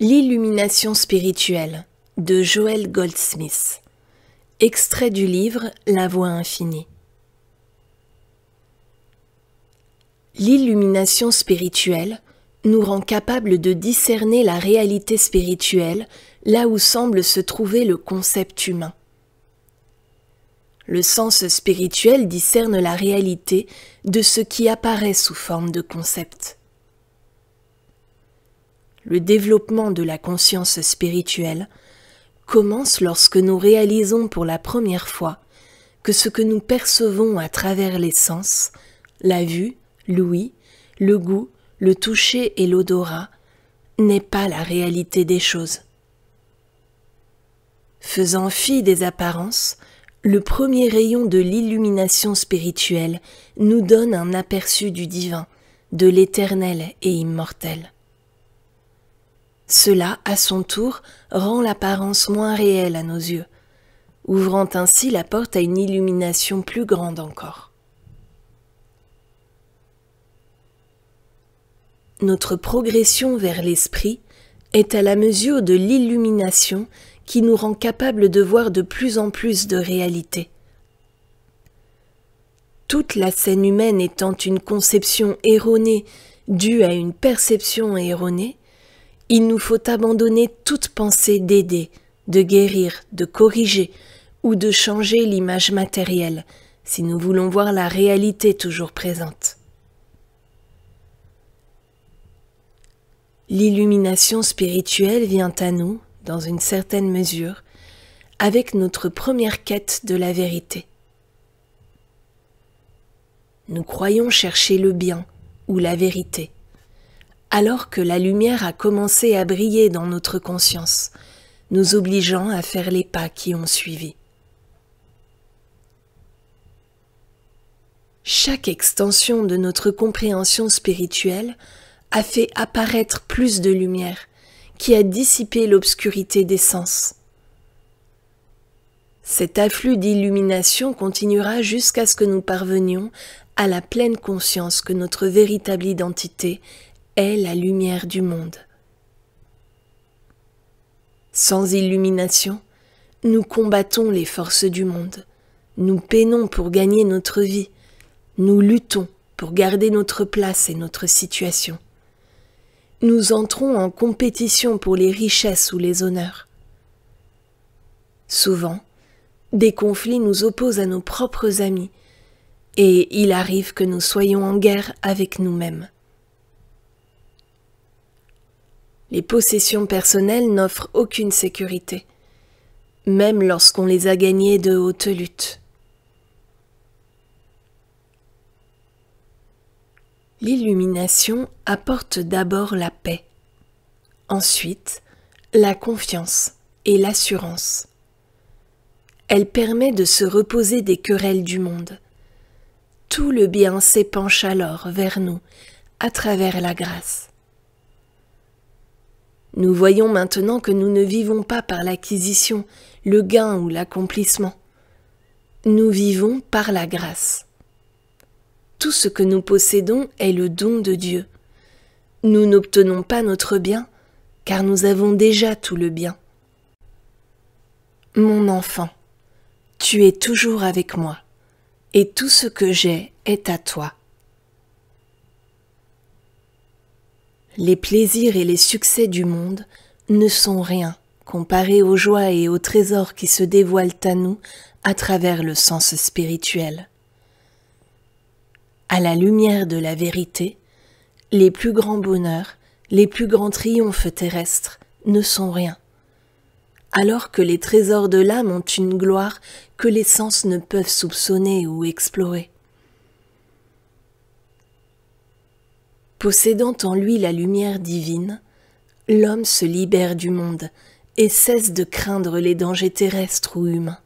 L'illumination spirituelle de Joel Goldsmith. Extrait du livre La Voie infinie. L'illumination spirituelle nous rend capables de discerner la réalité spirituelle là où semble se trouver le concept humain. Le sens spirituel discerne la réalité de ce qui apparaît sous forme de concept. Le développement de la conscience spirituelle commence lorsque nous réalisons pour la première fois que ce que nous percevons à travers les sens, la vue, l'ouïe, le goût, le toucher et l'odorat, n'est pas la réalité des choses. Faisant fi des apparences, le premier rayon de l'illumination spirituelle nous donne un aperçu du divin, de l'éternel et immortel. Cela, à son tour, rend l'apparence moins réelle à nos yeux, ouvrant ainsi la porte à une illumination plus grande encore. Notre progression vers l'esprit est à la mesure de l'illumination qui nous rend capables de voir de plus en plus de réalité. Toute la scène humaine étant une conception erronée due à une perception erronée, il nous faut abandonner toute pensée d'aider, de guérir, de corriger ou de changer l'image matérielle si nous voulons voir la réalité toujours présente. L'illumination spirituelle vient à nous, dans une certaine mesure, avec notre première quête de la vérité. Nous croyons chercher le bien ou la vérité, alors que la lumière a commencé à briller dans notre conscience, nous obligeant à faire les pas qui ont suivi. Chaque extension de notre compréhension spirituelle a fait apparaître plus de lumière, qui a dissipé l'obscurité des sens. Cet afflux d'illumination continuera jusqu'à ce que nous parvenions à la pleine conscience que notre véritable identité est la lumière du monde. Sans illumination, nous combattons les forces du monde, nous peinons pour gagner notre vie, nous luttons pour garder notre place et notre situation. Nous entrons en compétition pour les richesses ou les honneurs. Souvent, des conflits nous opposent à nos propres amis, et il arrive que nous soyons en guerre avec nous-mêmes. Les possessions personnelles n'offrent aucune sécurité, même lorsqu'on les a gagnées de haute lutte. L'illumination apporte d'abord la paix, ensuite la confiance et l'assurance. Elle permet de se reposer des querelles du monde. Tout le bien s'épanche alors vers nous à travers la grâce. Nous voyons maintenant que nous ne vivons pas par l'acquisition, le gain ou l'accomplissement. Nous vivons par la grâce. Tout ce que nous possédons est le don de Dieu. Nous n'obtenons pas notre bien, car nous avons déjà tout le bien. Mon enfant, tu es toujours avec moi, et tout ce que j'ai est à toi. Les plaisirs et les succès du monde ne sont rien comparés aux joies et aux trésors qui se dévoilent à nous à travers le sens spirituel. À la lumière de la vérité, les plus grands bonheurs, les plus grands triomphes terrestres ne sont rien, alors que les trésors de l'âme ont une gloire que les sens ne peuvent soupçonner ou explorer. Possédant en lui la lumière divine, l'homme se libère du monde et cesse de craindre les dangers terrestres ou humains.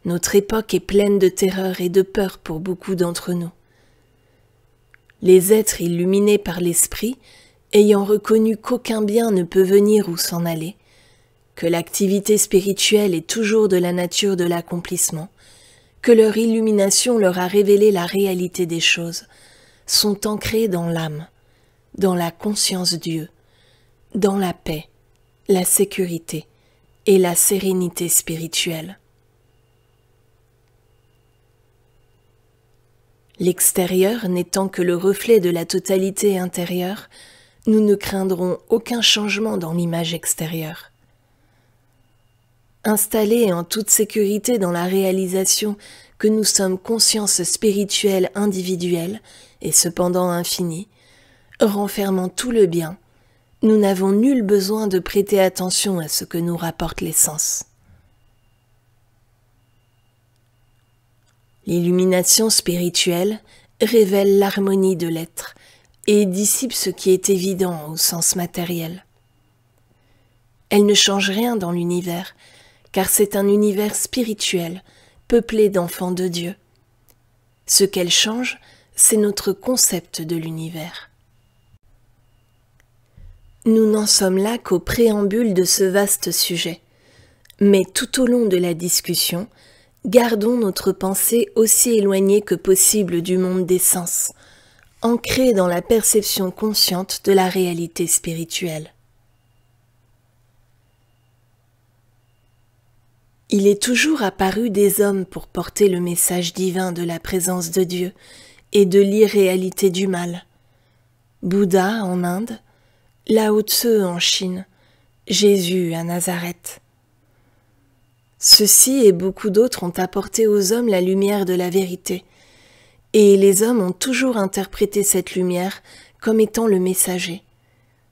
Notre époque est pleine de terreur et de peur pour beaucoup d'entre nous. Les êtres illuminés par l'esprit, ayant reconnu qu'aucun bien ne peut venir ou s'en aller, que l'activité spirituelle est toujours de la nature de l'accomplissement, que leur illumination leur a révélé la réalité des choses, sont ancrés dans l'âme, dans la conscience Dieu, dans la paix, la sécurité et la sérénité spirituelle. L'extérieur n'étant que le reflet de la totalité intérieure, nous ne craindrons aucun changement dans l'image extérieure. Installés en toute sécurité dans la réalisation que nous sommes conscience spirituelle individuelle et cependant infinie, renfermant tout le bien, nous n'avons nul besoin de prêter attention à ce que nous rapportent les sens. L'illumination spirituelle révèle l'harmonie de l'être et dissipe ce qui est évident au sens matériel. Elle ne change rien dans l'univers, car c'est un univers spirituel, peuplé d'enfants de Dieu. Ce qu'elle change, c'est notre concept de l'univers. Nous n'en sommes là qu'au préambule de ce vaste sujet, mais tout au long de la discussion, gardons notre pensée aussi éloignée que possible du monde des sens, ancrée dans la perception consciente de la réalité spirituelle. Il est toujours apparu des hommes pour porter le message divin de la présence de Dieu et de l'irréalité du mal. Bouddha en Inde, Lao Tse en Chine, Jésus à Nazareth. Ceux-ci et beaucoup d'autres ont apporté aux hommes la lumière de la vérité, et les hommes ont toujours interprété cette lumière comme étant le messager,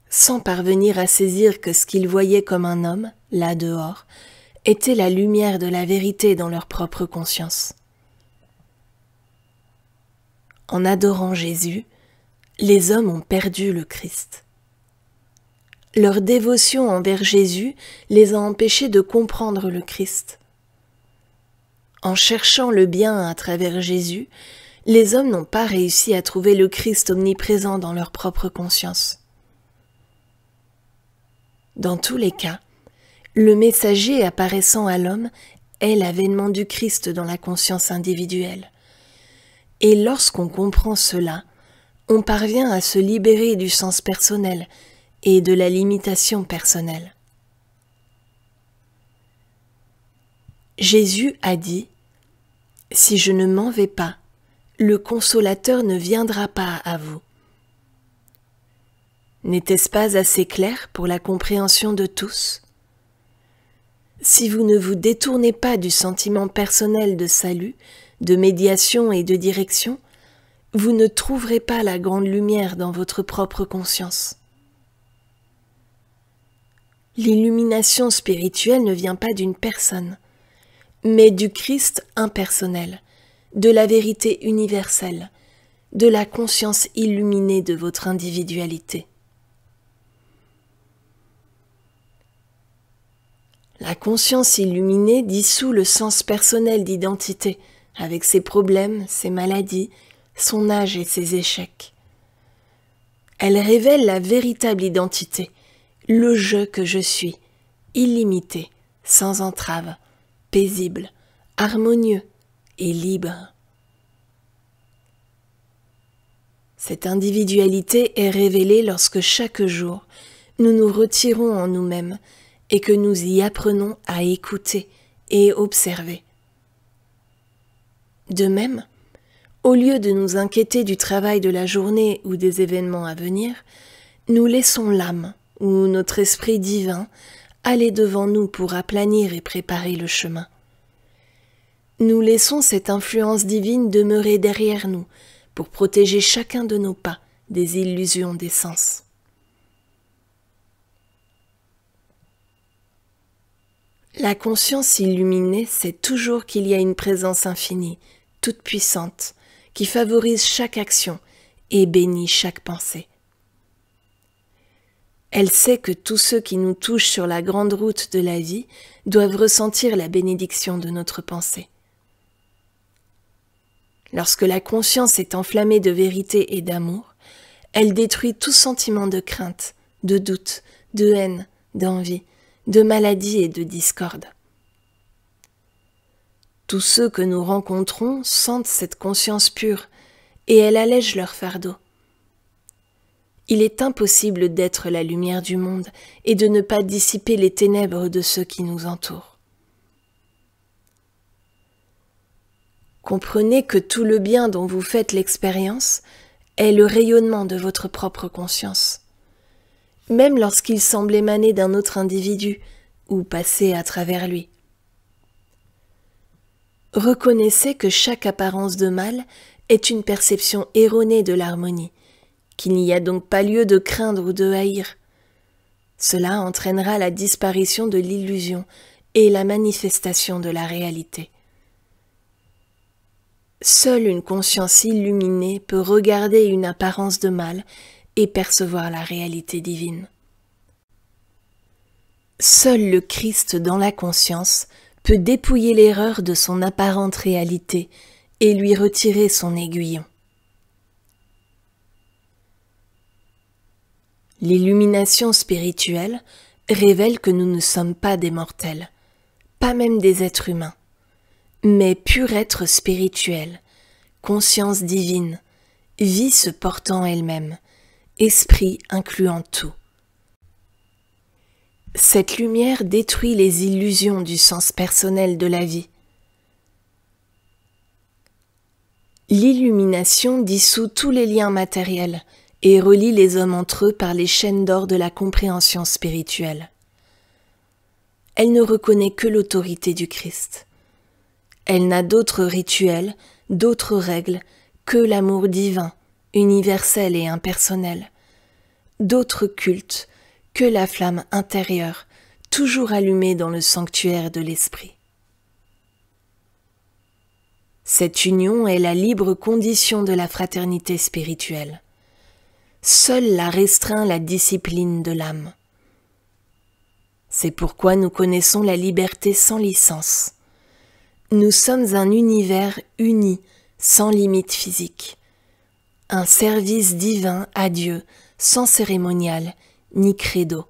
sans parvenir à saisir que ce qu'ils voyaient comme un homme, là dehors, était la lumière de la vérité dans leur propre conscience. En adorant Jésus, les hommes ont perdu le Christ. Leur dévotion envers Jésus les a empêchés de comprendre le Christ. En cherchant le bien à travers Jésus, les hommes n'ont pas réussi à trouver le Christ omniprésent dans leur propre conscience. Dans tous les cas, le messager apparaissant à l'homme est l'avènement du Christ dans la conscience individuelle. Et lorsqu'on comprend cela, on parvient à se libérer du sens personnel et de la limitation personnelle. Jésus a dit « Si je ne m'en vais pas, le Consolateur ne viendra pas à vous. » N'était-ce pas assez clair pour la compréhension de tous ? Si vous ne vous détournez pas du sentiment personnel de salut, de médiation et de direction, vous ne trouverez pas la grande lumière dans votre propre conscience. L'illumination spirituelle ne vient pas d'une personne, mais du Christ impersonnel, de la vérité universelle, de la conscience illuminée de votre individualité. La conscience illuminée dissout le sens personnel d'identité, avec ses problèmes, ses maladies, son âge et ses échecs. Elle révèle la véritable identité, le je que je suis, illimité, sans entrave, paisible, harmonieux et libre. Cette individualité est révélée lorsque chaque jour, nous nous retirons en nous-mêmes et que nous y apprenons à écouter et observer. De même, au lieu de nous inquiéter du travail de la journée ou des événements à venir, nous laissons l'âme ou notre esprit divin aller devant nous pour aplanir et préparer le chemin. Nous laissons cette influence divine demeurer derrière nous pour protéger chacun de nos pas des illusions des sens. La conscience illuminée sait toujours qu'il y a une présence infinie, toute puissante, qui favorise chaque action et bénit chaque pensée. Elle sait que tous ceux qui nous touchent sur la grande route de la vie doivent ressentir la bénédiction de notre pensée. Lorsque la conscience est enflammée de vérité et d'amour, elle détruit tout sentiment de crainte, de doute, de haine, d'envie, de maladie et de discorde. Tous ceux que nous rencontrons sentent cette conscience pure et elle allège leur fardeau. il est impossible d'être la lumière du monde et de ne pas dissiper les ténèbres de ceux qui nous entourent. Comprenez que tout le bien dont vous faites l'expérience est le rayonnement de votre propre conscience, même lorsqu'il semble émaner d'un autre individu ou passer à travers lui. Reconnaissez que chaque apparence de mal est une perception erronée de l'harmonie, qu'il n'y a donc pas lieu de craindre ou de haïr. Cela entraînera la disparition de l'illusion et la manifestation de la réalité. Seule une conscience illuminée peut regarder une apparence de mal et percevoir la réalité divine. Seul le Christ dans la conscience peut dépouiller l'erreur de son apparente réalité et lui retirer son aiguillon. L'illumination spirituelle révèle que nous ne sommes pas des mortels, pas même des êtres humains, mais pur être spirituel, conscience divine, vie se portant elle-même, esprit incluant tout. Cette lumière détruit les illusions du sens personnel de la vie. L'illumination dissout tous les liens matériels et relie les hommes entre eux par les chaînes d'or de la compréhension spirituelle. Elle ne reconnaît que l'autorité du Christ. Elle n'a d'autres rituels, d'autres règles que l'amour divin, universel et impersonnel, d'autres cultes que la flamme intérieure, toujours allumée dans le sanctuaire de l'esprit. Cette union est la libre condition de la fraternité spirituelle. Seule la restreint la discipline de l'âme. C'est pourquoi nous connaissons la liberté sans licence. Nous sommes un univers uni, sans limite physique. Un service divin à Dieu, sans cérémonial ni credo.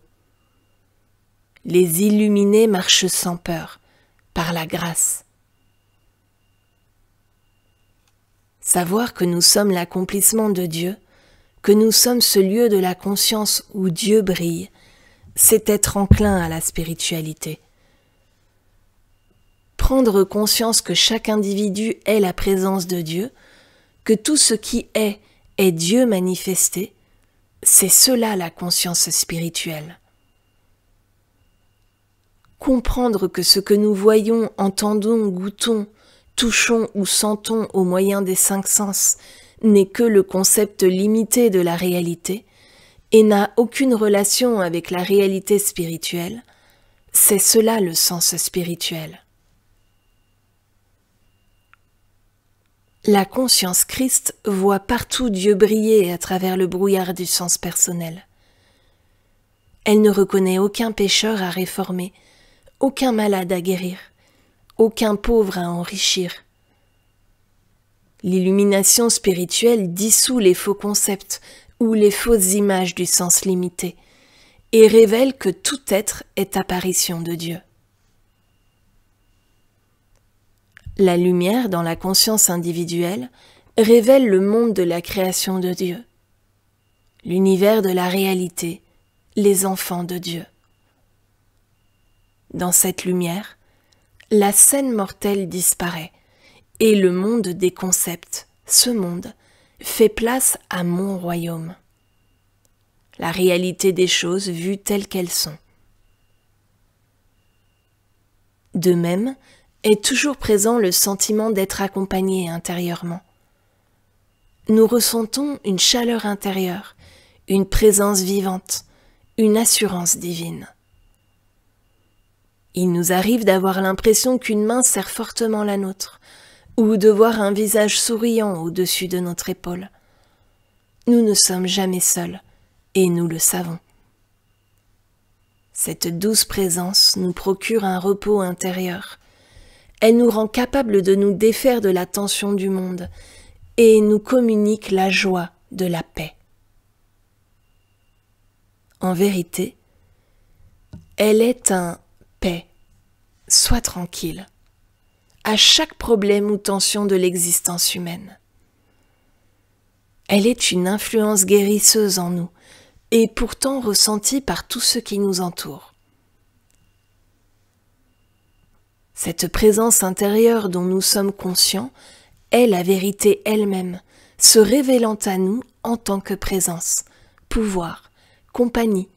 Les illuminés marchent sans peur, par la grâce. Savoir que nous sommes l'accomplissement de Dieu, que nous sommes ce lieu de la conscience où Dieu brille, c'est être enclin à la spiritualité. Prendre conscience que chaque individu est la présence de Dieu, que tout ce qui est Dieu manifesté, c'est cela la conscience spirituelle. Comprendre que ce que nous voyons, entendons, goûtons, touchons ou sentons au moyen des 5 sens n'est que le concept limité de la réalité et n'a aucune relation avec la réalité spirituelle, c'est cela le sens spirituel. La conscience Christ voit partout Dieu briller à travers le brouillard du sens personnel. Elle ne reconnaît aucun pécheur à réformer, aucun malade à guérir, aucun pauvre à enrichir. L'illumination spirituelle dissout les faux concepts ou les fausses images du sens limité et révèle que tout être est apparition de Dieu. La lumière dans la conscience individuelle révèle le monde de la création de Dieu, l'univers de la réalité, les enfants de Dieu. Dans cette lumière, la scène mortelle disparaît et le monde des concepts, ce monde, fait place à mon royaume. La réalité des choses vues telles qu'elles sont. De même, est toujours présent le sentiment d'être accompagné intérieurement. Nous ressentons une chaleur intérieure, une présence vivante, une assurance divine. Il nous arrive d'avoir l'impression qu'une main serre fortement la nôtre, ou de voir un visage souriant au-dessus de notre épaule. Nous ne sommes jamais seuls, et nous le savons. Cette douce présence nous procure un repos intérieur. Elle nous rend capables de nous défaire de la tension du monde et nous communique la joie de la paix. En vérité, elle est un paix, sois tranquille, à chaque problème ou tension de l'existence humaine. Elle est une influence guérisseuse en nous, et pourtant ressentie par tous ceux qui nous entourent. Cette présence intérieure dont nous sommes conscients est la vérité elle-même, se révélant à nous en tant que présence, pouvoir, compagnie,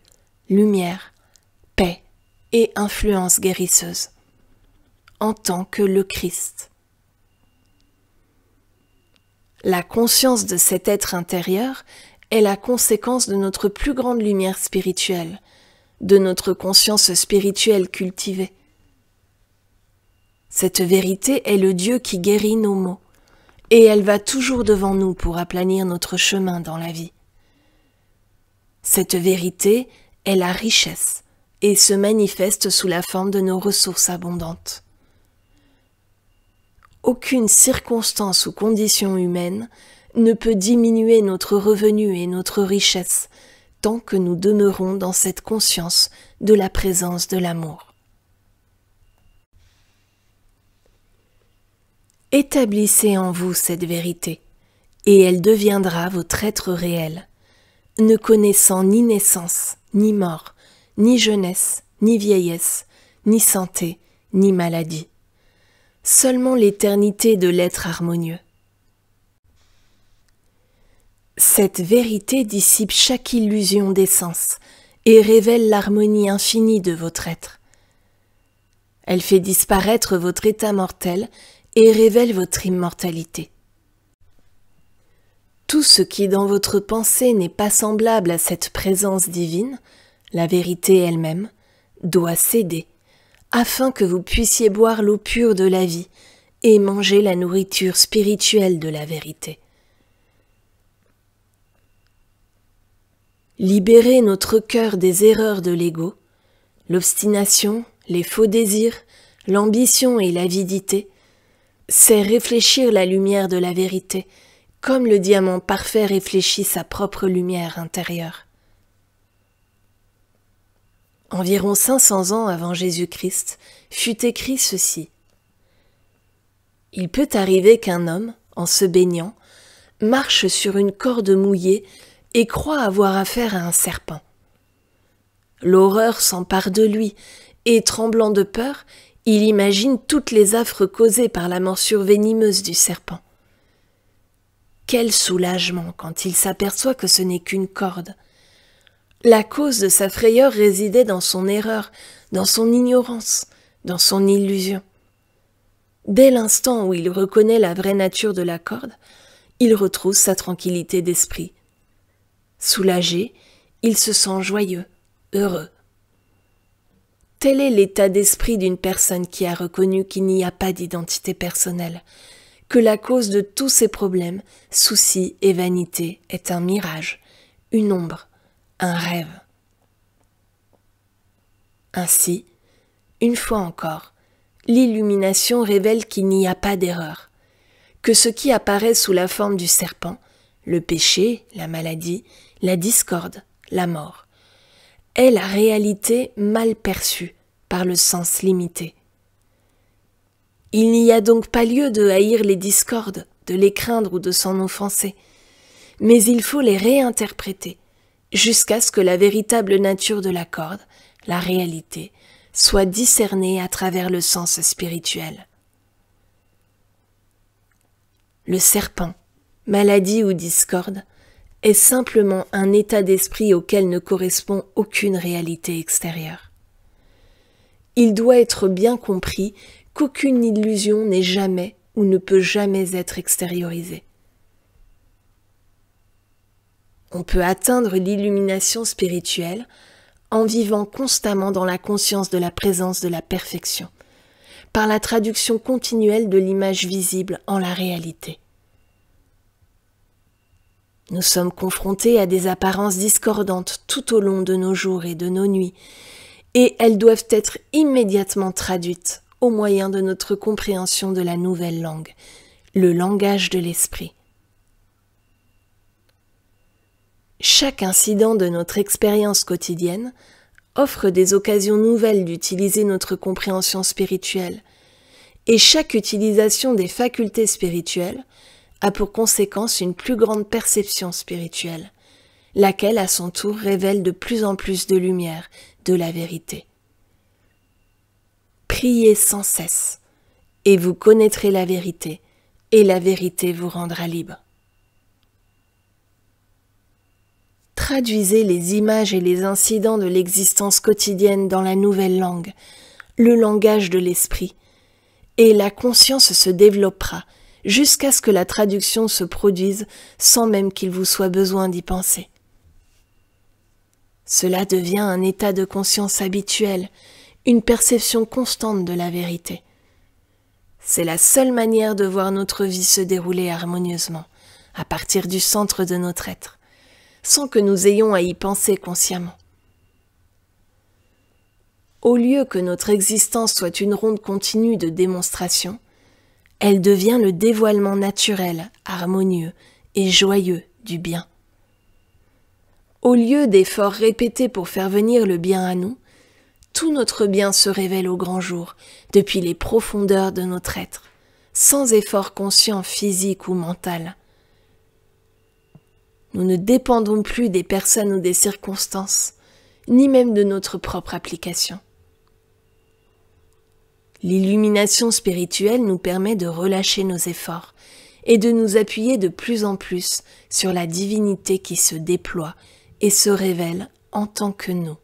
lumière, paix et influence guérisseuse, en tant que le Christ. La conscience de cet être intérieur est la conséquence de notre plus grande lumière spirituelle, de notre conscience spirituelle cultivée. Cette vérité est le Dieu qui guérit nos maux, et elle va toujours devant nous pour aplanir notre chemin dans la vie. Cette vérité est la richesse et se manifeste sous la forme de nos ressources abondantes. Aucune circonstance ou condition humaine ne peut diminuer notre revenu et notre richesse tant que nous demeurons dans cette conscience de la présence de l'amour. Établissez en vous cette vérité, et elle deviendra votre être réel, ne connaissant ni naissance, ni mort, ni jeunesse, ni vieillesse, ni santé, ni maladie. Seulement l'éternité de l'être harmonieux. Cette vérité dissipe chaque illusion d'essence et révèle l'harmonie infinie de votre être. Elle fait disparaître votre état mortel et révèle votre immortalité. Tout ce qui dans votre pensée n'est pas semblable à cette présence divine, la vérité elle-même, doit céder, afin que vous puissiez boire l'eau pure de la vie et manger la nourriture spirituelle de la vérité. Libérez notre cœur des erreurs de l'ego, l'obstination, les faux désirs, l'ambition et l'avidité, c'est réfléchir la lumière de la vérité, comme le diamant parfait réfléchit sa propre lumière intérieure. Environ 500 ans avant Jésus-Christ, fut écrit ceci. Il peut arriver qu'un homme, en se baignant, marche sur une corde mouillée et croit avoir affaire à un serpent. L'horreur s'empare de lui, et tremblant de peur, il imagine toutes les affres causées par la morsure venimeuse du serpent. Quel soulagement quand il s'aperçoit que ce n'est qu'une corde. La cause de sa frayeur résidait dans son erreur, dans son ignorance, dans son illusion. Dès l'instant où il reconnaît la vraie nature de la corde, il retrouve sa tranquillité d'esprit. Soulagé, il se sent joyeux, heureux. Tel est l'état d'esprit d'une personne qui a reconnu qu'il n'y a pas d'identité personnelle, que la cause de tous ses problèmes, soucis et vanités est un mirage, une ombre, un rêve. Ainsi, une fois encore, l'illumination révèle qu'il n'y a pas d'erreur, que ce qui apparaît sous la forme du serpent, le péché, la maladie, la discorde, la mort, est la réalité mal perçue par le sens limité. Il n'y a donc pas lieu de haïr les discordes, de les craindre ou de s'en offenser, mais il faut les réinterpréter jusqu'à ce que la véritable nature de la corde, la réalité, soit discernée à travers le sens spirituel. Le serpent, maladie ou discorde, est simplement un état d'esprit auquel ne correspond aucune réalité extérieure. Il doit être bien compris qu'aucune illusion n'est jamais ou ne peut jamais être extériorisée. On peut atteindre l'illumination spirituelle en vivant constamment dans la conscience de la présence de la perfection, par la traduction continuelle de l'image visible en la réalité. Nous sommes confrontés à des apparences discordantes tout au long de nos jours et de nos nuits, et elles doivent être immédiatement traduites au moyen de notre compréhension de la nouvelle langue, le langage de l'esprit. Chaque incident de notre expérience quotidienne offre des occasions nouvelles d'utiliser notre compréhension spirituelle, et chaque utilisation des facultés spirituelles a pour conséquence une plus grande perception spirituelle, laquelle à son tour révèle de plus en plus de lumière de la vérité. Priez sans cesse, et vous connaîtrez la vérité, et la vérité vous rendra libre. Traduisez les images et les incidents de l'existence quotidienne dans la nouvelle langue, le langage de l'esprit, et la conscience se développera jusqu'à ce que la traduction se produise sans même qu'il vous soit besoin d'y penser. Cela devient un état de conscience habituel, une perception constante de la vérité. C'est la seule manière de voir notre vie se dérouler harmonieusement, à partir du centre de notre être, sans que nous ayons à y penser consciemment. Au lieu que notre existence soit une ronde continue de démonstration, elle devient le dévoilement naturel, harmonieux et joyeux du bien. Au lieu d'efforts répétés pour faire venir le bien à nous, tout notre bien se révèle au grand jour, depuis les profondeurs de notre être, sans effort conscient physique ou mental. Nous ne dépendons plus des personnes ou des circonstances, ni même de notre propre application. L'illumination spirituelle nous permet de relâcher nos efforts et de nous appuyer de plus en plus sur la divinité qui se déploie et se révèle en tant que nous.